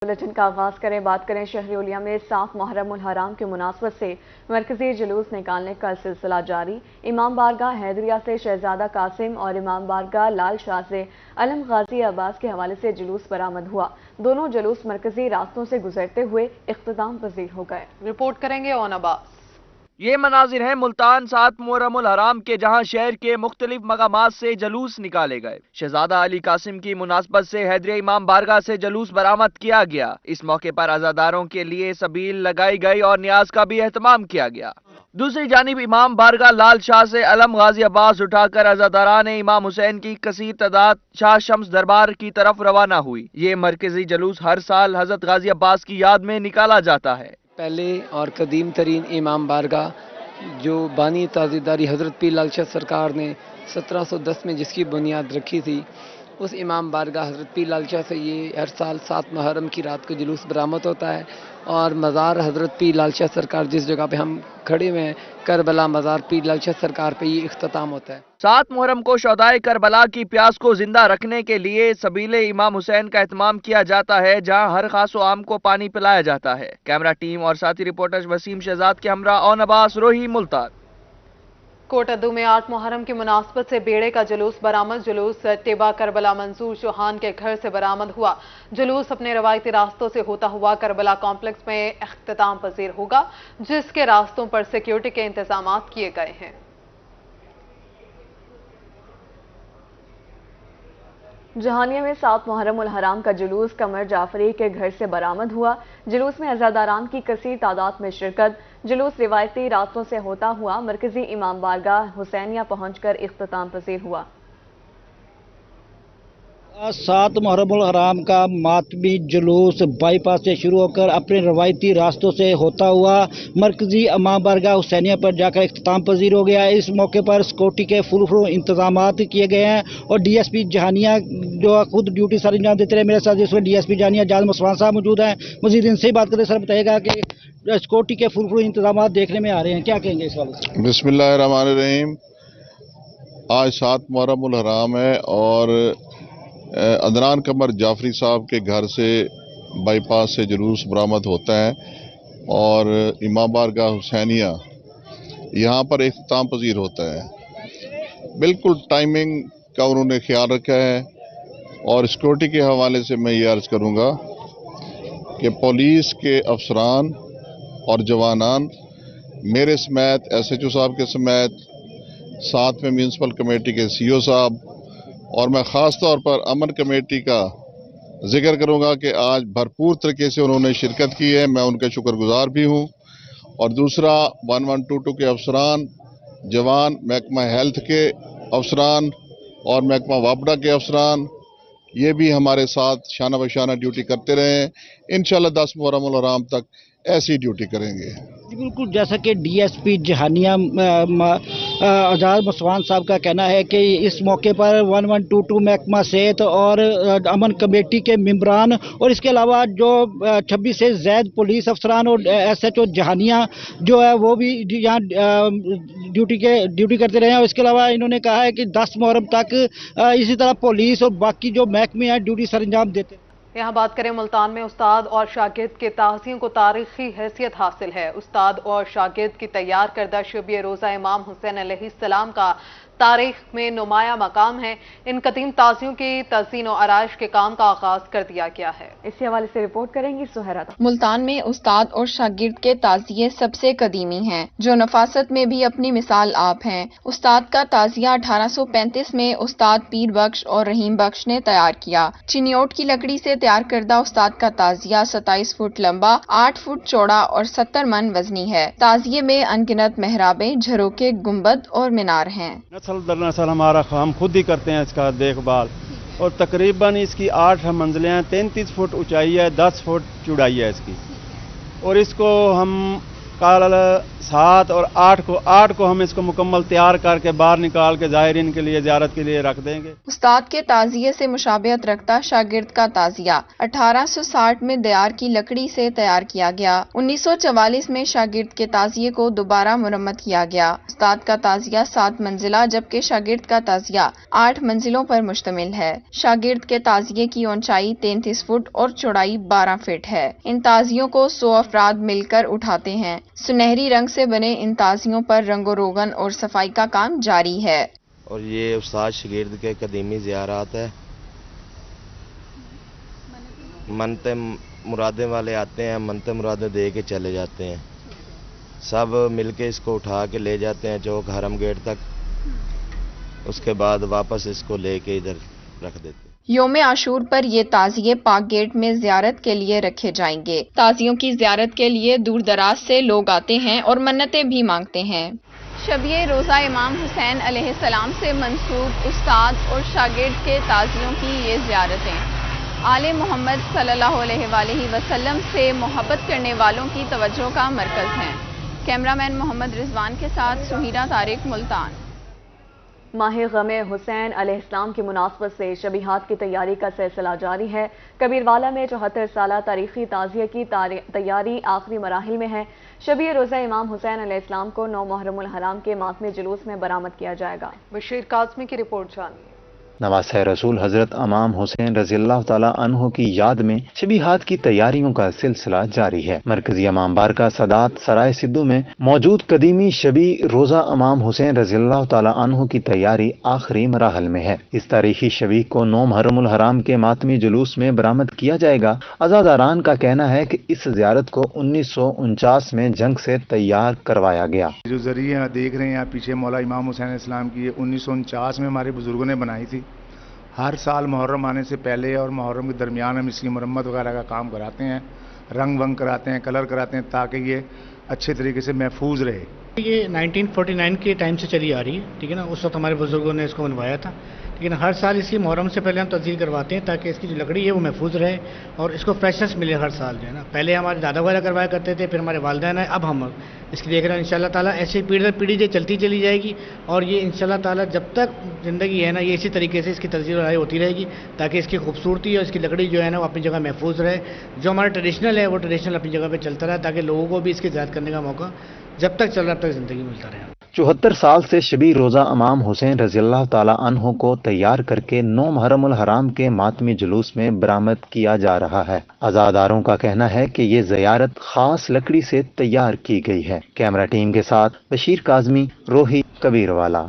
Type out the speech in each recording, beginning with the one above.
Bulletin का आगाज करें। बात करें शहर ओलिया में 7 मुहर्रम उल हराम की मुनासबत से मरकजी जुलूस निकालने का सिलसिला जारी। इमाम बारगाह हैदरिया से शहजादा कासिम और इमाम बारगाह लाल शाह से अलम गाजी अब्बास के हवाले से जुलूस बरामद हुआ। दोनों जुलूस मरकजी रास्तों से गुजरते हुए इख्तिताम पजीर हो गए। रिपोर्ट करेंगे ओन अब्बास। ये मनाजिर हैं मुल्तान 7 मुहर्रम उल हराम के, जहां शहर के मुख्तलिफ मकामात से जलूस निकाले गए। शहजादा अली कासिम की मुनासबत से हैदरिया इमाम बारगाह से जलूस बरामद किया गया। इस मौके पर अज़ादारों के लिए सबील लगाई गई और न्याज का भी एहतमाम किया गया। दूसरी जानिब इमाम बारगाह लाल शाह से अलम गाजी अब्बास उठाकर अज़ादारान इमाम हुसैन की कसीर तादाद शाह शम्स दरबार की तरफ रवाना हुई। ये मरकजी जलूस हर साल हजरत गाजी अब्बास की याद में निकाला जाता है। पहले और कदीम तरीन इमाम बारगाह जो बानी ताज़ीदारी हज़रत पीर लाल शाह सरकार ने 1710 में जिसकी बुनियाद रखी थी, उस इमाम बारगाह हज़रत पीर लाल शाह से ये हर साल 7 मुहर्रम की रात को जुलूस बरामद होता है। और मज़ार हज़रत पीर लाल शाह सरकार जिस जगह पे हम खड़े हुए हैं, करबला मज़ार पीर लाल शाह सरकार पे ये इख्तिताम होता है। 7 मुहर्रम को शोहदाए करबला की प्यास को जिंदा रखने के लिए सबीले इमाम हुसैन का एहतमाम किया जाता है, जहां हर खास व आम को पानी पिलाया जाता है। कैमरा टीम और साथी रिपोर्टर वसीम शहजाद के हमरा ओन अब्बास, रोही, मुल्तान। कोटद्दू में 8 मुहर्रम की मुनासबत से बेड़े का जुलूस बरामद। जुलूस टिबा करबला मंसूर चौहान के घर से बरामद हुआ। जुलूस अपने रवायती रास्तों से होता हुआ करबला कॉम्प्लेक्स में इख्तिताम पजीर होगा, जिसके रास्तों पर सिक्योरिटी के इंतजाम किए गए हैं। जहानिया में 7 मुहर्रम उल हराम का जुलूस कमर जाफरी के घर से बरामद हुआ। जुलूस में अज़ादारान की कसीर तादाद में शिरकत। जुलूस रिवायती रास्तों से होता हुआ मरकजी इमाम बारगाह हुसैनिया पहुंचकर इख्तिताम पजीर हुआ। 7 मुहर्रम उल हराम का मातमी जुलूस बाईपास से शुरू होकर अपने रवायती रास्तों से होता हुआ मरकजी इमाम बारगाह हुसैनिया पर जाकर इख्तिताम पजीर हो गया है। इस मौके पर सिक्योरिटी के फुल इंतजाम किए गए हैं और डीएसपी जहानिया जो खुद ड्यूटी सर अंजाम देते रहे, मेरे साथ इसमें डीएसपी जहानिया जाद मसवान साहब मौजूद हैं। मजीद इनसे ही बात करते। सर बताइएगा कि सिक्योरिटी के फुल इंतजाम देखने में आ रहे हैं, क्या कहेंगे इस वाले से? बिस्मिल्लाहिर्रहमानिर्रहीम। आज 7 मुहर्रम उल हराम है और अदनान कमर जाफरी साहब के घर से बाईपास से जुलूस बरामद होता है और इमाम बारगाह हुसैनिया यहाँ पर इख्तिताम पजीर होता है। बिल्कुल टाइमिंग का उन्होंने ख्याल रखा है और सिक्योरिटी के हवाले से मैं ये अर्ज़ करूँगा कि पुलिस के अफसरान और जवानान मेरे समेत SHO साहब के समेत साथ में म्यूनसिपल कमेटी के CO साहब और मैं ख़ास तौर पर अमन कमेटी का जिक्र करूंगा कि आज भरपूर तरीके से उन्होंने शिरकत की है। मैं उनके शुक्रगुजार भी हूं। और दूसरा 1122 के अफसरान, जवान, महकमा हेल्थ के अफसरान और महकमा वापडा के अफसरान, ये भी हमारे साथ शाना बशाना ड्यूटी करते रहे हैं। इंशाल्लाह 10 मुहर्रम उल हराम तक ऐसी ड्यूटी करेंगे। बिल्कुल, जैसा कि डीएसपी जहानिया आजाद मसवान साहब का कहना है कि इस मौके पर 1122 महकमा सेहत और अमन कमेटी के मेंबरान और इसके अलावा जो 26 से ज़ायद पुलिस अफसरान और SHO जहानिया जो है वो भी यहाँ ड्यूटी करते रहे हैं। और इसके अलावा इन्होंने कहा है कि 10 मुहर्रम तक इसी तरह पुलिस और बाकी जो महकमे हैं ड्यूटी सर अंजाम देते हैं। यहाँ बात करें मुल्तान में उस्ताद और शागिर्द के ताज़ियों को तारीखी हैसियत हासिल है। उस्ताद और शागिर्द की तैयार करदा शबीए रोज़ा इमाम हुसैन अलैहिस्सलाम का तारीख में नुमाया मकाम है। इन कदीम ताज़ियों की तज़ीन और आराइश के काम का आगाज कर दिया गया है। इसी हवाले से रिपोर्ट करेंगी सुहरा। मुल्तान में उस्ताद और शागिर्द के ताज़िये सबसे कदीमी हैं, जो नफासत में भी अपनी मिसाल आप हैं। उस्ताद का ताज़िया 1835 में उस्ताद पीर बख्श और रहीम बख्श ने तैयार किया। चिनियोट की लकड़ी से तैयार करदा उस्ताद का ताज़िया 27 फुट लंबा, 8 फुट चौड़ा और 70 मन वजनी है। ताज़िये में अनगिनत मेहराबें, झरोके, गुंबद और मीनार हैं। नस्ल दर नस्ल हमारा हम खुद ही करते हैं इसका देखभाल। और तकरीबन इसकी 8 मंजिलें हैं, 33 फुट ऊंचाई है, 10 फुट चौड़ाई है इसकी। और इसको हम कल 7 और 8 को हम इसको मुकम्मल तैयार करके बाहर निकाल के ज़ायरीन के लिए ज़ियारत के लिए रख देंगे। उस्ताद के ताज़िये से मुशाबियत रखता शागिर्द का ताज़िया 1860 में दयार की लकड़ी से तैयार किया गया। 1944 में शागिर्द के ताज़िये को दोबारा मुरम्मत किया गया। उस्ताद का ताज़िया 7 मंजिला जबकि शागिर्द का ताज़िया 8 मंजिलों पर मुश्तमिल है। शागिर्द के ताज़िये की ऊंचाई 33 फुट और चौड़ाई 12 फीट है। इन ताज़ियों को 100 अफराद मिलकर उठाते हैं। सुनहरी रंग से बने इन ताज़ियों पर रंगो रोगन और सफाई का काम जारी है। और ये उस्ताद शागिर्द के कदीमी ज़ियारत है। मनते मुरादे वाले आते हैं, मनते मुरादे दे के चले जाते हैं। सब मिलके इसको उठा के ले जाते हैं चौक हरम गेट तक, उसके बाद वापस इसको लेके इधर रख देते हैं। योम आशूर पर ये ताज़िये पाक गेट में ज़ियारत के लिए रखे जाएंगे। ताज़ियों की ज़ियारत के लिए दूर दराज से लोग आते हैं और मन्नतें भी मांगते हैं। शब-ए रोज़ा इमाम हुसैन अलैहिस्सलाम से मंसूब उस्ताद और शागिर्द के ताज़ियों की ये ज़ियारतें आले मोहम्मद सल्लल्लाहु अलैहि वसल्लम से मोहब्बत करने वालों की तवज्जो का मरकज़ हैं। कैमरामैन मोहम्मद रिजवान के साथ सुहीरा तारिक, मुल्तान। माह गमे हुसैन अलैहिस्सलाम की मुनासबत से शबीहात की तैयारी का सिलसिला जारी है। कबीरवाला में 74 साला तारीखी ताज़िये की तैयारी आखिरी मराहिल में है। शबीए रोज़ा इमाम हुसैन अलैहिस्सलाम को 9 मुहर्रमुल हराम के मातमी जुलूस में बरामद किया जाएगा। बशीर काज़मी की रिपोर्ट जानिए। नवासे रसूल हजरत इमाम हुसैन रज़ियल्लाहु ताला अन्हु की याद में शबीहात की तैयारियों का सिलसिला जारी है। मरकजी इमाम बारगाह सदात सराय सिद्धू में मौजूद कदीमी शबी रोज़ा इमाम हुसैन रज़ियल्लाहु ताला अन्हु की तैयारी आखिरी मराहल में है। इस तारीखी शबी को 9 मुहर्रमुल हराम के मातमी जुलूस में बरामद किया जाएगा। अज़ादारान का कहना है कि इस ज़ियारत को 1949 में जंग से तैयार करवाया गया। जो जरिए देख रहे हैं यहाँ पीछे मौला इमाम हुसैन इस्लाम की 1949 में हमारे बुजुर्गों ने बनाई थी। हर साल मुहर्रम आने से पहले और मुहर्रम के दरमियान हम इसकी मरम्मत वगैरह का काम कराते हैं, रंग वंग कराते हैं, कलर कराते हैं, ताकि ये अच्छे तरीके से महफूज रहे। ये 1949 के टाइम से चली आ रही है, ठीक है ना। उस वक्त हमारे बुजुर्गों ने इसको बनवाया था, लेकिन हर साल इसकी मुहर्रम से पहले हम तब्दील करवाते हैं ताकि इसकी जो लकड़ी है वो महफूज रहे और इसको फ्रेशनेस मिले हर साल, जो है ना। पहले हमारे दादा वगैरह करवाया करते थे, फिर हमारे वालिदैन है, अब हम इसकी देख रहे हैं। इंशाल्लाह ताला ऐसे पीढ़ी दर पीढ़ी चलती चली जाएगी और ये इंशाल्लाह ताला जब तक ज़िंदगी है ना, ये इसी तरीके से इसकी तजदीद और होती रहेगी ताकि इसकी खूबसूरती और इसकी लकड़ी जो है ना वो अपनी जगह महफूज रहे। जो हमारा ट्रेडिशनल है वो ट्रेडिशनल अपनी जगह पर चलता रहे ताकि लोगों को भी इसकी ज़्यादा करने का मौका जब तक चल रहा तब तक ज़िंदगी मिलता रहे। 74 साल से शबी रोज़ा इमाम हुसैन रज़ियल्लाहु ताला अन्हु को तैयार करके 9 मुहर्रमुल हराम के मातमी जुलूस में बरामद किया जा रहा है। अज़ादारों का कहना है कि ये ज़ियारत खास लकड़ी से तैयार की गई है। कैमरा टीम के साथ बशीर काज़मी, रोही, कबीरवाला।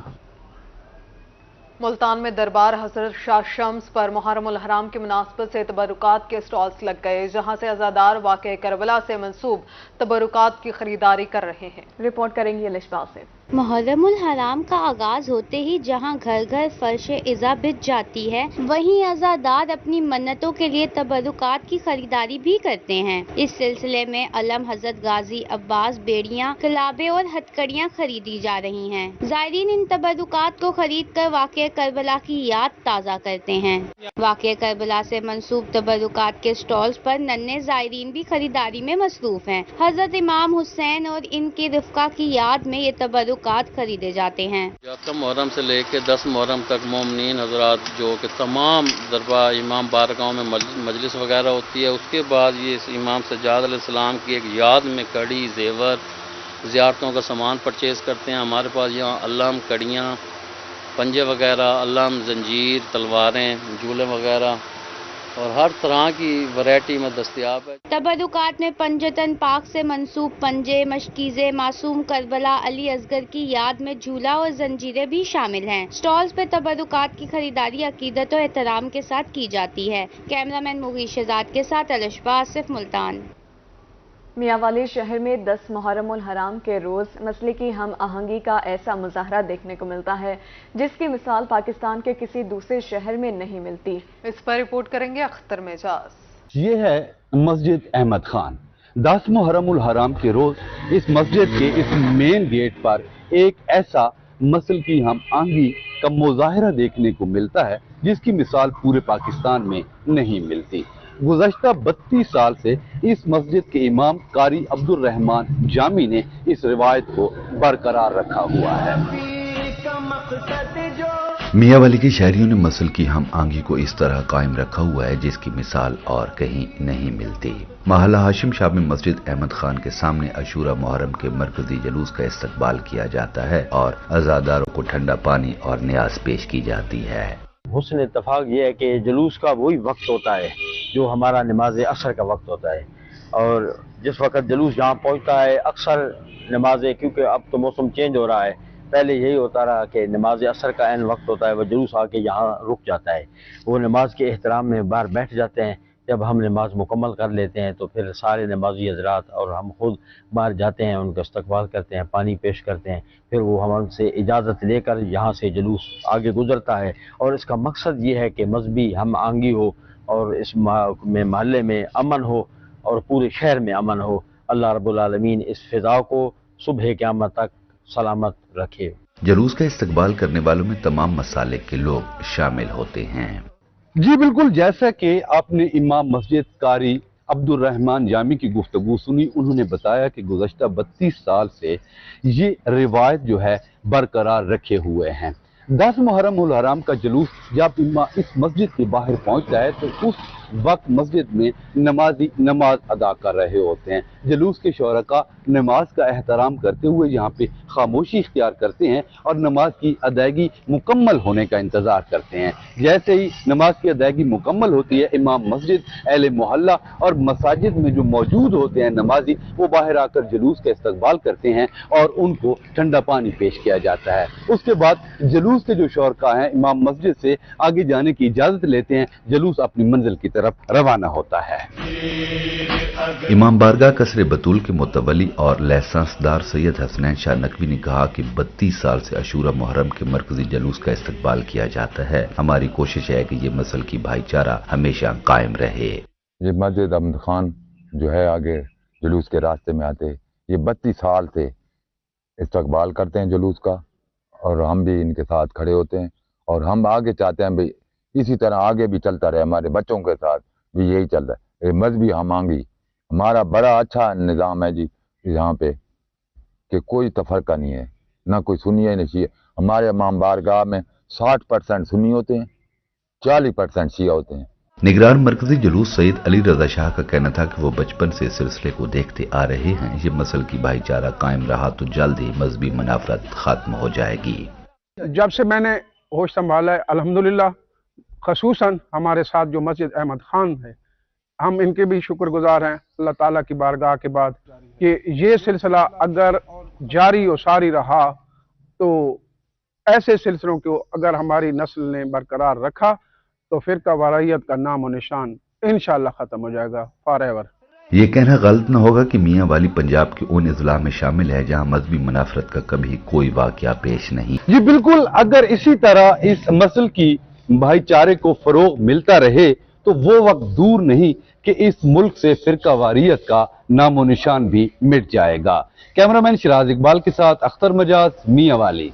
मुल्तान में दरबार हजरत शाह शम्स पर मुहर्रमुल हराम की मुनासबत से तबरुकात के स्टॉल्स लग गए, जहां से अज़ादार वाक़े करबला से मंसूब तबरुकात की खरीदारी कर रहे हैं। रिपोर्ट करेंगी लिशबा से। मुहर्रमुल हराम का आगाज होते ही जहां घर घर फर्शे इज़ा बिछ जाती है, वहीं अज़ादार अपनी मन्नतों के लिए तबरुकात की खरीदारी भी करते हैं। इस सिलसिले में अलम हजरत गाजी अब्बास बेड़ियां, कलाबे और हथकड़ियां खरीदी जा रही हैं। ज़ायरीन इन तबरुकात को खरीद कर वाक़े करबला की याद ताज़ा करते हैं। वाक़े करबला से मंसूब तबरुकात के स्टॉल्स पर नन्हे ज़ायरीन भी खरीदारी में मसरूफ हैं। हजरत इमाम हुसैन और इनके रिफ़्क़ा की याद में ये तबरुकात खरीदे जाते हैं। मुहर्रम से लेके 10 मुहर्रम तक मोमिनीन हजरात जो कि तमाम दरबार इमाम बारगाहों में मजलिस वगैरह होती है, उसके बाद ये इमाम सज्जाद अलैहिस्सलाम की एक याद में कड़ी, जेवर, ज़ियारतों का सामान परचेज़ करते हैं। हमारे पास यहाँ अल्लाम, कड़ियाँ, पंजे वगैरह, अल्लाम, जंजीर, तलवारें, झूले वगैरह और हर तरह की वैरायटी में दस्तयाब है। तबरुकात में पंजतन पाक से मंसूब पंजे, मशकीज़े, मासूम करबला, अली असगर की याद में झूला और जंजीरें भी शामिल हैं। स्टॉल्स पे तबरुकात की खरीदारी अकीदत और एहतराम के साथ की जाती है। कैमरामैन मुगीश शहजाद के साथ अलशबा, आसिफ, मुल्तान। मियांवाली शहर में 10 मुहर्रमुल हराम के रोज़ मसले की हम आहंगी का ऐसा मुजाहरा देखने को मिलता है जिसकी मिसाल पाकिस्तान के किसी दूसरे शहर में नहीं मिलती। इस पर रिपोर्ट करेंगे अख्तर मेजाज। ये है मस्जिद अहमद खान। 10 मुहर्रमुल हराम के रोज इस मस्जिद के इस मेन गेट पर एक ऐसा मसल की हम आहंगी का मुजाहरा देखने को मिलता है जिसकी मिसाल पूरे पाकिस्तान में नहीं मिलती। गुज़श्ता 32 साल से इस मस्जिद के इमाम कारी अब्दुल रहमान जामी ने इस रिवायत को बरकरार रखा हुआ है। मियांवाली के शहरियों ने मसल की हम आंगी को इस तरह कायम रखा हुआ है जिसकी मिसाल और कहीं नहीं मिलती। महल्ला हाशिम शाह में मस्जिद अहमद खान के सामने अशूरा मुहर्रम के मरकजी जुलूस का इस्तकबाल किया जाता है और अज़ादारों को ठंडा पानी और न्याज पेश की जाती है। हुस्न इत्तफाक ये है कि जुलूस का वही वक्त होता है जो हमारा नमाज असर का वक्त होता है, और जिस वक्त जुलूस जहाँ पहुँचता है अक्सर नमाज, क्योंकि अब तो मौसम चेंज हो रहा है, पहले यही होता रहा कि नमाज असर का ऐन वक्त होता है, वह जुलूस आके यहाँ रुक जाता है। वो नमाज के एहतराम में बाहर बैठ जाते हैं। जब हम नमाज मुकम्मल कर लेते हैं तो फिर सारे नमाजी हजरात और हम खुद बाहर जाते हैं, उनका इस्तकबाल करते हैं, पानी पेश करते हैं, फिर वो हमसे इजाज़त लेकर यहाँ से जुलूस आगे गुजरता है। और इसका मकसद ये है कि मजहबी हम आंगी हो और इस महल्ले में अमन हो और पूरे शहर में अमन हो। अल्लाह रब्बुल आलमीन इस फिजा को सुबह क़यामत तक सलामत रखे। जुलूस का इस्तकबाल करने वालों में तमाम मसाले के लोग शामिल होते हैं। जी बिल्कुल, जैसा कि आपने इमाम मस्जिद कारी अब्दुल रहमान जामी की गुफ्तगू सुनी, उन्होंने बताया कि गुज़श्ता 32 साल से ये रिवायत जो है बरकरार रखे हुए हैं। 10 मुहर्रम उल हराम का जुलूस जब इस मस्जिद के बाहर पहुंचता है तो उस वक्त मस्जिद में नमाजी नमाज अदा कर रहे होते हैं। जुलूस के शोरका नमाज का एहतराम करते हुए यहाँ पे खामोशी इख्तियार करते हैं और नमाज की अदायगी मुकम्मल होने का इंतज़ार करते हैं। जैसे ही नमाज की अदायगी मुकम्मल होती है, इमाम मस्जिद, अहले मोहल्ला और मसाजिद में जो मौजूद होते हैं नमाजी, वो बाहर आकर जुलूस का इस्तकबाल करते हैं और उनको ठंडा पानी पेश किया जाता है। उसके बाद जुलूस के जो शोरका हैं इमाम मस्जिद से आगे जाने की इजाज़त लेते हैं। जुलूस अपनी मंजिल की तरफ रवाना होता है। इमाम बारगाह कसरे बतूल के मुतवली और लाइसेंसदार सैयद हसनैन शाह नकवी ने कहा कि 32 साल से अशूरा मुहर्रम के मरकजी जुलूस का इस्तकबाल किया जाता है। हमारी कोशिश है कि ये मसल की भाईचारा हमेशा कायम रहे। ये मस्जिद अहमद खान जो है आगे जुलूस के रास्ते में आते, ये 32 साल से इस्तकबाल करते हैं जुलूस का और हम भी इनके साथ खड़े होते हैं और हम आगे चाहते हैं भाई इसी तरह आगे भी चलता रहे, हमारे बच्चों के साथ भी यही चल रहा है। ये मजहबी हम आंगी हमारा बड़ा अच्छा निज़ाम है जी यहाँ पे कि कोई तफरका नहीं है, ना कोई सुन्नी है न शिया। हमारे इमाम बारगाह में 60% सुन्नी होते हैं, 40% शिया होते हैं। निगरान मरकजी जुलूस सैयद अली रजा शाह का कहना था कि वो बचपन से इस सिलसिले को देखते आ रहे हैं। ये मसल की भाईचारा कायम रहा तो जल्द ही मजहबी मुनाफरत खत्म हो जाएगी। जब से मैंने होश संभाला है अल्हम्दुलिल्लाह, खसूसन हमारे साथ जो मस्जिद अहमद खान है, हम इनके भी शुक्रगुजार हैं अल्लाह ताला की बारगाह के बाद कि ये सिलसिला अगर जारी और सारी रहा तो ऐसे सिलसिलों को अगर हमारी नस्ल ने बरकरार रखा तो फिरका वारियत का नाम और निशान इंशाअल्लाह खत्म हो जाएगा फॉरएवर। ये कहना गलत न होगा कि मियांवाली पंजाब के उन अजला में शामिल है जहाँ मजहबी मुनाफरत का कभी कोई वाकया पेश नहीं। जी बिल्कुल, अगर इसी तरह इस मसल की भाईचारे को फरोग मिलता रहे तो वो वक्त दूर नहीं कि इस मुल्क से फिरका वारियत का नामो निशान भी मिट जाएगा। कैमरामैन शिराज इकबाल के साथ अख्तर मजाज, मियांवाली।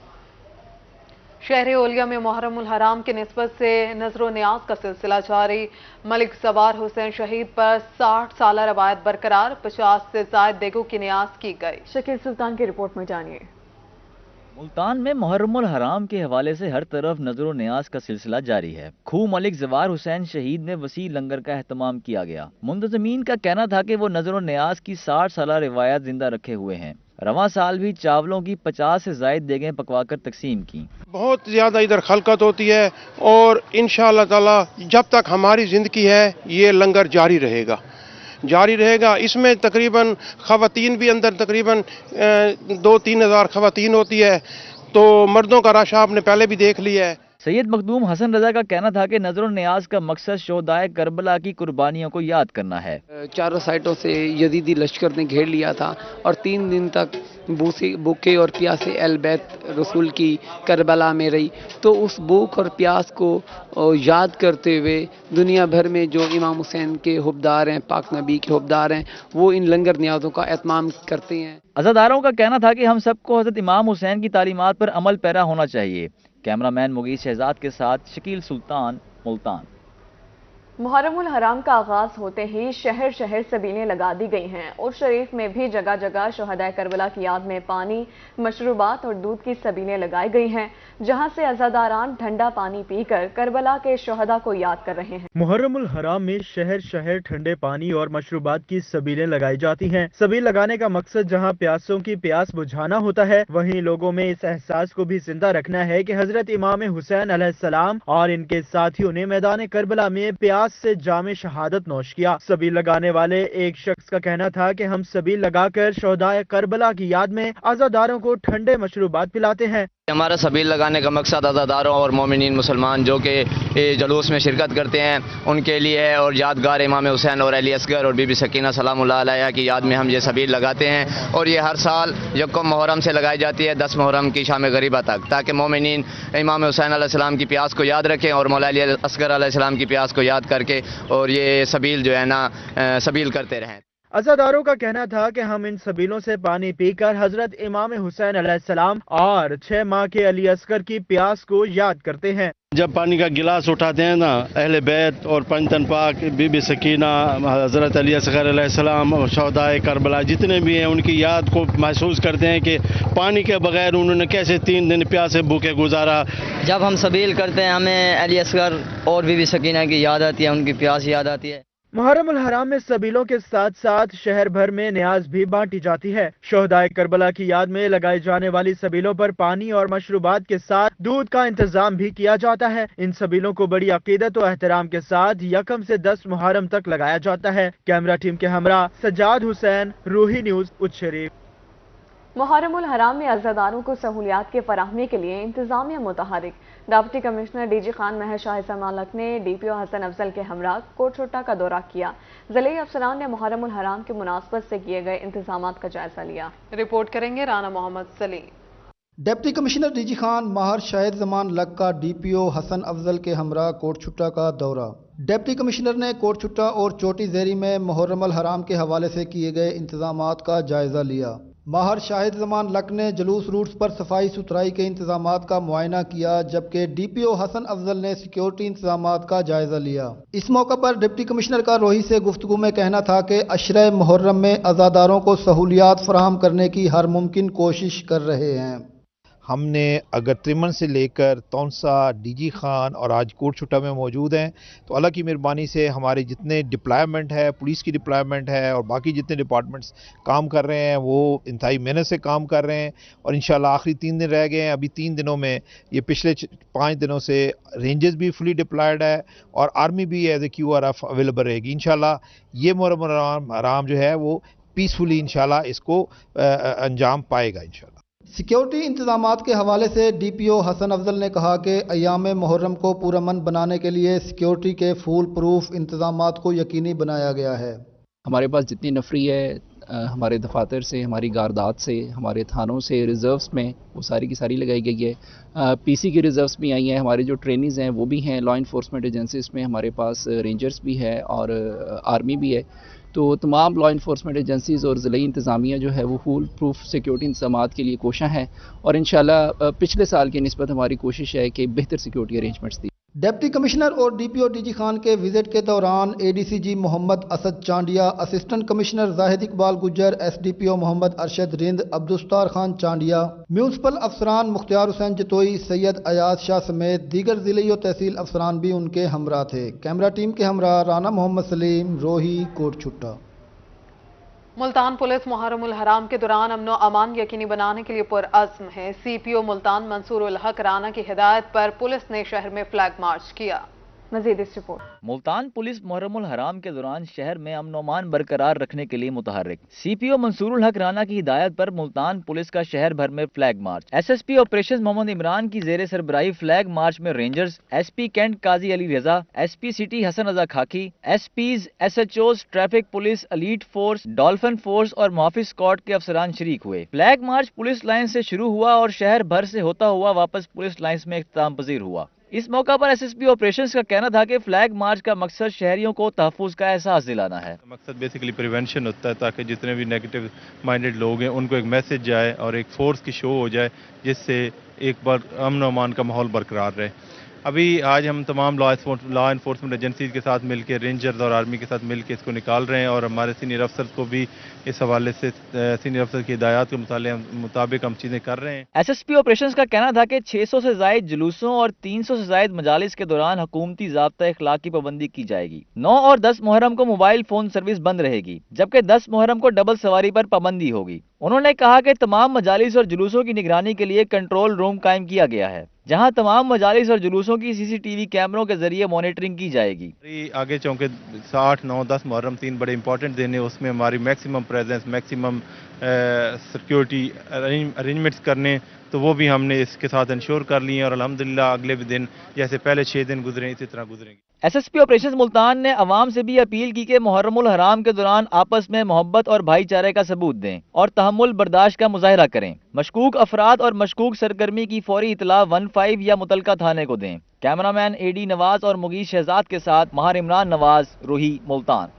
शहर ओलिया में मुहर्रम उल हराम के निस्बत से नजरो न्याज का सिलसिला जारी। मलिक सवार हुसैन शहीद पर 60 साल रवायत बरकरार, 50 से ज्यादा देगों की न्याज की गई। शकील सुल्तान की रिपोर्ट में जानिए। मुल्तान में मुहर्रम उल हराम के हवाले से हर तरफ नजरो न्याज का सिलसिला जारी है। खूह मलिक जवार हुसैन शहीद में वसी लंगर का एहतमाम किया गया। मुंतजमीन का कहना था कि वो नजरो न्याज की 60 साल रिवायत जिंदा रखे हुए हैं। रवां साल भी चावलों की 50 से ज्यादा देगें पकवाकर तकसीम की। बहुत ज्यादा इधर खलकत होती है और इंशाअल्लाह ताला जब तक हमारी जिंदगी है ये लंगर जारी रहेगा। इसमें तकरीबन खवातीन भी अंदर तकरीबन 2-3 हज़ार खवातीन होती है, तो मर्दों का रश आपने पहले भी देख लिया है। सैयद मखदूम हसन रजा का कहना था कि नजर न्याज का मकसद शोहदाए करबला की कुर्बानियों को याद करना है। चारों साइडों से यजीदी लश्कर ने घेर लिया था और 3 दिन तक भूखे और प्यासे अहले बैत रसूल की करबला में रही। तो उस भूख और प्यास को याद करते हुए दुनिया भर में जो इमाम हुसैन के हुब्बार हैं, पाक नबी के हुब्बार हैं, वो इन लंगर न्याज़ों का एहतमाम करते हैं। अज़ादारों का कहना था कि हम सबको हज़रत इमाम हुसैन की तालीमात पर अमल पैरा होना चाहिए। कैमरामैन मुगीस शहजाद के साथ शकील सुल्तान, मुल्तान। محرم الحرام کا آغاز ہوتے ہی شہر شہر سبیلیں لگا دی گئی ہیں اور شریف میں بھی جگہ جگہ شہدائے کربلا کی یاد میں پانی، مشروبات اور دودھ کی سبیلیں لگائی گئی ہیں، جہاں سے عزاداران ٹھنڈا پانی پی کر کربلا کے شہداء کو یاد کر رہے ہیں۔ محرم الحرام میں شہر شہر ٹھنڈے پانی اور مشروبات کی سبیلیں لگائی جاتی ہیں۔ سبیل لگانے کا مقصد جہاں پیاسوں کی پیاس بجھانا ہوتا ہے، وہیں لوگوں میں اس احساس کو بھی زندہ رکھنا ہے کہ حضرت امام حسین علیہ السلام اور ان کے ساتھیوں نے میدان کربلا میں پیاس سے جام شہادت نوش کیا۔ سبیل لگانے والے ایک شخص کا کہنا تھا کہ ہم سبیل لگا کر شہدائے کربلا کی یاد میں عزاداروں کو ٹھنڈے مشروبات پلاتے ہیں۔ ہمارا سبیل لگانے کا مقصد عزاداروں اور مومنین مسلمان جو کہ جلوس میں شرکت کرتے ہیں ان کے لیے ہے، اور یادگار امام حسین اور علی اصغر اور بی بی سکینہ سلام اللہ علیہ کی یاد میں ہم یہ سبیل لگاتے ہیں، اور یہ ہر سال یکم محرم سے لگائی جاتی ہے 10 محرم کی شام غریبہ تک، تاکہ مومنین امام حسین علیہ السلام کی پیاس کو یاد رکھیں اور مولا علی اصغر علیہ السلام کی پیاس کو یاد کر کے اور یہ سبیل جو ہے نا سبیل کرتے رہیں۔ عزاداروں کا کہنا تھا کہ ہم ان سبیلوں سے پانی پی کر حضرت امام حسین علیہ السلام اور 6 ماہ کے علی اصغر کی پیاس کو یاد کرتے ہیں۔ جب پانی کا گلاس اٹھاتے ہیں نا، اہل بیت اور پنجتن پاک، بی بی سکینہ، حضرت علی اصغر علیہ السلام، شہدائے کربلا جتنے بھی ہیں ان کی یاد کو محسوس کرتے ہیں کہ پانی کے بغیر انہوں نے کیسے 3 دن پیاسے بھوکے گزارا۔ جب ہم سبیل کرتے ہیں ہمیں علی اصغر اور بی بی سکینہ کی یاد آتی ہے، ان کی پیاس یاد آتی ہے۔ محرم الحرام میں سبیلوں کے ساتھ ساتھ شہر بھر میں نیاز بھی بانٹی جاتی ہے۔ شہدائے کربلا کی یاد میں لگائی جانے والی سبیلوں پر پانی اور مشروبات کے ساتھ دودھ کا انتظام بھی کیا جاتا ہے۔ ان سبیلوں کو بڑی عقیدت و احترام کے ساتھ یکم سے 10 محرم تک لگایا جاتا ہے۔ کیمرہ ٹیم کے ہمراہ سجاد حسین، روحی نیوز، اچھ شریف۔ محرم الحرام میں عزاداروں کو سہولیات کی فراہمی کے لیے انتظامیہ متحرک۔ Deputy commissioner D G Khan Mehr Shah سمالک نے ڈی پی او حسن افضل کے ہمراہ کوٹ چھٹا کا دورہ کیا۔ ضلعی افسران نے محرم الحرام کی مناسبت سے کیے گئے انتظامات کا جائزہ لیا۔ رپورٹ کریں گے Rana Muhammad Saleem. Deputy commissioner D G Khan Mehr Shahid زمان لگ کا ڈی پی او حسن افضل کے ہمراہ کوٹ چھٹا کا دورہ۔ ڈپٹی کمشنر نے کوٹ چھٹا اور چوٹی زیری میں محرم الحرام کے حوالے سے کیے گئے انتظامات کا جائزہ لیا۔ ماہر شاہد زمان لک نے جلوس روٹس پر صفائی ستھرائی کے انتظامات کا معائنہ کیا، جبکہ ڈی پی او حسن افضل نے سیکیورٹی انتظامات کا جائزہ لیا۔ اس موقع پر ڈپٹی کمشنر کا روہی سے گفتگو میں کہنا تھا کہ عشرہ محرم میں عزاداروں کو سہولیات فراہم کرنے کی ہر ممکن کوشش کر رہے ہیں۔ ہم نے اگر ترمن سے لے کر تونسا، ڈی جی خان اور آج کوٹ چھٹا میں موجود ہیں، تو اللہ کی مہربانی سے ہمارے جتنے ڈپلائمنٹ ہے، پولیس کی ڈپلائمنٹ ہے اور باقی جتنے ڈپارٹمنٹس کام کر رہے ہیں وہ انتہائی محنت سے کام کر رہے ہیں، اور انشاءاللہ آخری 3 دن رہ گئے ہیں۔ ابھی 3 دنوں میں یہ پچھلے 5 دنوں سے رینجز بھی فلی ڈپلائڈ ہے اور آرمی بھی as a Q R F available رہے گی۔ انشاءاللہ یہ محرم الحرام جو ہے وہ پیسفلی انشاءاللہ اس کو انجام پائے گا انشاءاللہ۔ سیکیورٹی انتظامات کے حوالے سے ڈی پی او حسن افضل نے کہا کہ ایام محرم کو پرامن بنانے کے لیے سیکیورٹی کے فول پروف انتظامات کو یقینی بنایا گیا ہے۔ ہمارے پاس جتنی نفری ہے ہمارے دفاتر سے، ہماری گاردات سے، ہمارے تھانوں سے، ریزروز میں وہ ساری کی ساری لگائی گئی ہے۔ پی سی کی ریزروز بھی آئی ہیں، ہمارے جو ٹرینیز ہیں وہ بھی ہیں، لا انفورسمنٹ ایجنسیز میں ہمارے پاس رینجرز بھی ہے اور آرمی بھی ہے۔ تو تمام لا انفورسمنٹ ایجنسیز اور ضلعی انتظامیہ جو ہے وہ فول پروف سیکیورٹی انتظامات کے لیے کوشاں ہیں، اور انشاءاللہ پچھلے سال کی نسبت ہماری کوشش ہے کہ بہتر سیکیورٹی ارینجمنٹس دی۔ ڈپٹی کمشنر اور D P O D G Khan کے وزٹ کے دوران A D C G Muhammad Asad Chandia, assistant commissioner Zahid Iqbal Gujjar, S D P O Muhammad Arshad Rind, Abdul Sattar Khan Chandia, municipal افسران مختار حسین جتوئی، سید ایاز شاہ سمیت دیگر ضلعی و تحصیل افسران بھی ان کے ہمراہ تھے۔ کیمرہ ٹیم کے ہمراہ رانا محمد سلیم، روہی، کوٹ چھٹا۔ ملتان پولیس محرم الحرام کے دوران امن و امان یقینی بنانے کے لیے پرعزم ہے۔ سی پی او ملتان منصور الحق رانا کی ہدایت پر پولیس نے شہر میں فلیگ مارچ کیا۔ مزید اس رپورٹ۔ ملتان پولیس محرم الحرام کے دوران شہر میں امن و امان برقرار رکھنے کے لیے متحرک۔ سی پی او منصور الحق رانا کی ہدایت پر ملتان پولیس کا شہر بھر میں flag march. S S P operation Muhammad Imran کی زیر سربراہی فلیگ مارچ میں rangers, S P cantt Qazi Ali Raza, S P city Hassan Raza Khaki, S Ps, S H Os, traffic police, elite force, dolphin force اور محافظ اسکواڈ کے افسران شریک ہوئے۔ فلیگ مارچ پولیس لائن سے شروع ہوا اور شہر بھر سے ہوتا ہوا واپس پولیس لائنز میں اختتام پذیر ہوا۔ اس موقع پر ایس ایس پی آپریشنز کا کہنا تھا کہ فلیگ مارچ کا مقصد شہریوں کو تحفظ کا احساس دلانا ہے۔ مقصد بیسیکلی پریونشن ہوتا ہے تاکہ جتنے بھی نیگیٹو مائنڈڈ لوگ ہیں ان کو ایک میسج جائے اور ایک فورس کی شو ہو جائے جس سے ایک بار امن و امان کا ماحول برقرار رہے۔ अभी आज हम तमाम लॉ इन्फोर्समेंट एजेंसीज के साथ मिलकर, रेंजर्स और आर्मी के साथ मिलकर इसको निकाल रहे हैं और हमारे सीनियर अफसर को भी इस हवाले से सीनियर अफसर की हिदायत के मुताबिक हम चीज़ें कर रहे हैं। SSP ऑपरेशंस का कहना था कि 600 से ज़ायद जुलूसों और 300 से ज़ायद मजालिस के दौरान हुकूमती ज़ाब्ता इखलाक की पाबंदी की जाएगी। 9 और 10 मुहर्रम को मोबाइल फोन सर्विस बंद रहेगी, जबकि 10 मुहर्रम को डबल सवारी पर पाबंदी होगी। उन्होंने कहा कि तमाम मजालिस और जुलूसों की निगरानी के लिए कंट्रोल रूम कायम किया गया है, जहां तमाम मजालिस और जुलूसों की CCTV कैमरों के जरिए मॉनिटरिंग की जाएगी। आगे चूँकि 8, 9, 10 मुहर्रम 3 बड़े इंपॉर्टेंट दिन है, उसमें हमारी maximum presence, maximum security arrangements करने, तो वो भी हमने इसके साथ इंश्योर कर लिए और अल्हम्दुलिल्लाह अगले भी दिन जैसे पहले 6 दिन गुजरे इसी तरह गुजरेंगे। SSP ऑपरेशंस मुल्तान ने अवाम से भी अपील की कि मुहर्रमुल हराम के दौरान आपस में मोहब्बत और भाईचारे का सबूत दें और तहम्मुल बर्दाश्त का मुजाहिरा करें। मशकूक अफराद और मशकूक सरगर्मी की फौरी इतला 15 या मुतलका थाने को दें। कैमरामैन AD नवाज और मुगीश शहजाद के साथ माहर इमरान नवाज, रूही, मुल्तान।